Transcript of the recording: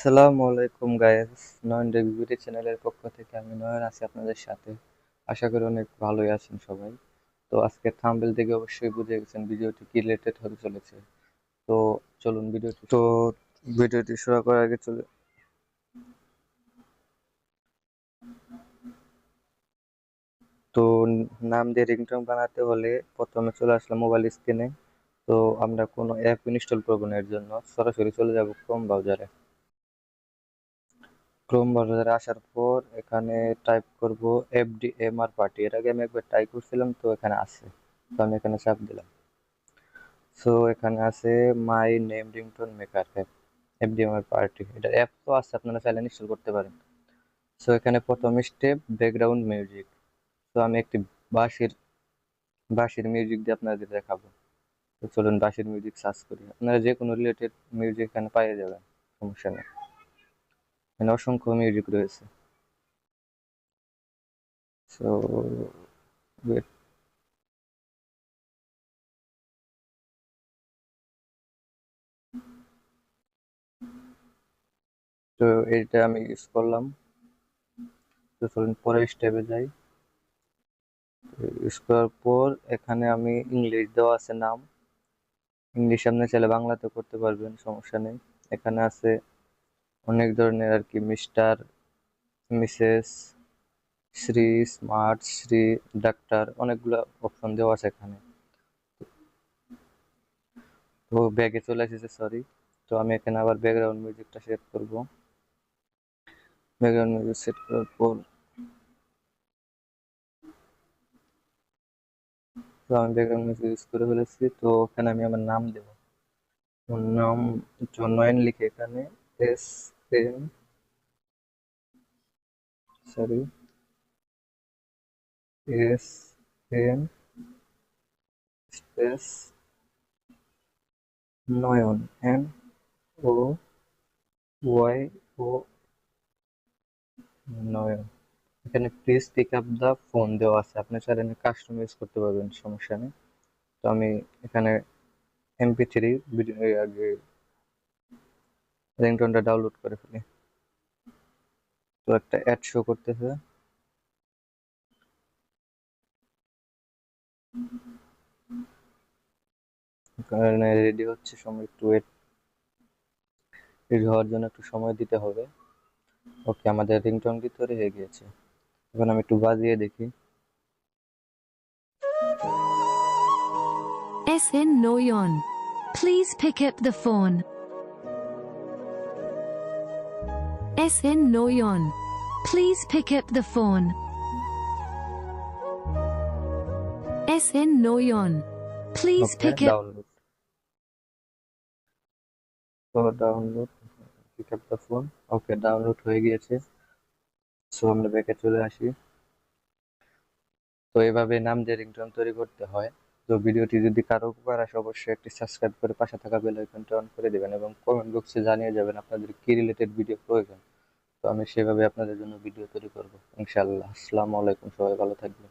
আসসালামু আলাইকুম গাইস। নয়ন রিভিউটি চ্যানেলের পক্ষ থেকে আমি নয়ন আছি আপনাদের সাথে। আশা করি অনেক ভালোই আছেন সবাই। তো আজকে থাম্বনেল থেকে অবশ্যই বুঝে গেছেন ভিডিওটি কি রিলেটেড হতে চলেছে। তো চলুন ভিডিওটি শুরু করার আগে তো নাম দিয়ে রিংটোন বানাতে হলে প্রথমে চলে আসলাম মোবাইল স্ক্রিনে। তো আমরা কোনো অ্যাপ ইনস্টল করবো না, এর জন্য সরাসরি চলে যাব ক্রোম ব্রাউজারে। ক্রোম ব্রাউজারে আসার পর এখানে টাইপ করব এফডিএমআর পার্টি। এর আগে আমি একবার ট্রাই করছিলাম, তো এখানে আছে। তো আমি এখানে চাপ দিলাম। সো এখানে আছে my name ringtone maker app, এফডিএমআর party. এটা অ্যাপ তো আছে, আপনারা চাইলে ইনস্টল করতে পারেন। সো এখানে প্রথম স্টেপ ব্যাকগ্রাউন্ড মিউজিক। তো আমি একটি বাঁশির বাঁশির মিউজিক দিয়ে আপনাদের দেখাবো। তো চলুন বাঁশির মিউজিক সার্চ করি, আপনারা যে কোনো রিলেটেড মিউজিক এখানে পেয়ে যাবেন, সমস্যা নেই। এখানে অসংখ্য মিউজিক রয়েছে। সো তো এটা আমি ইউজ করলাম। তো চলুন পরের স্টেপে যাই। ইউজ করার পর এখানে আমি ইংলিশ দেওয়া আছে নাম, ইংলিশ আপনি চাইলে বাংলাতে করতে পারবেন, সমস্যা নেই। এখানে আছে অনেক ধরনের আর কি, mister, Mrs, Shri, smart, Shri, doctor, অনেকগুলো অপশন দেওয়া আছে এখানে। তো ব্যাগে চলে এসেছে, সরি। তো আমি এখানে আবার ব্যাকগ্রাউন্ড মিউজিকটা সেট করব। ব্যাকগ্রাউন্ড মিউজিক সেট করার পর তো আমি ব্যাকগ্রাউন্ড মিউজিক ইউজ করে ফেলেছি। তো এখানে আমি আমার নাম দেবো। ওর নাম জনয়ন লিখে এখানে S N, sorry, S N space Nayan, N O Y O, Nayan. এখানে please pick up the phone দেওয়া আছে, আপনি চাইলে কাস্টমাইজ করতে পারবেন, সমস্যা নেই। তো আমি এখানে MP3 ভিডিও আগে রিংটোনটা ডাউনলোড করে ফেলি। তো একটা অ্যাড শো করতেছে। এখানে রেডি হচ্ছে, সময় একটু ওয়েট, রেডি হওয়ার জন্য একটু সময় দিতে হবে। ওকে, আমাদের রিংটোনটি তৈরি হয়ে গিয়েছে। এখন আমি একটু বাজিয়ে দেখি। SN Noyon. Please pick up the phone. SN Noyon. Please pick up the phone. SN Noyon. Please okay, pick up. Download. তো download, pick up the phone. Okay, download হয়ে গিয়েছে। সো আমরা ব্যাকে চলে আসি। তো এভাবে নাম দিয়ে রিংটোন তৈরি করতে হয়। তো ভিডিওটি যদি কারো উপকার আসে, অবশ্যই একটি সাবস্ক্রাইব করে পাশে থাকা বেল আইকনটা অন করে দিবেন এবং কমেন্ট বক্সে জানিয়ে যাবেন আপনাদের কি রিলেটেড ভিডিও প্রয়োজন। তো আমি সেভাবে আপনাদের জন্য ভিডিও তৈরি করবো ইনশাআল্লাহ। আসসালামু আলাইকুম, সবাই ভালো থাকবেন।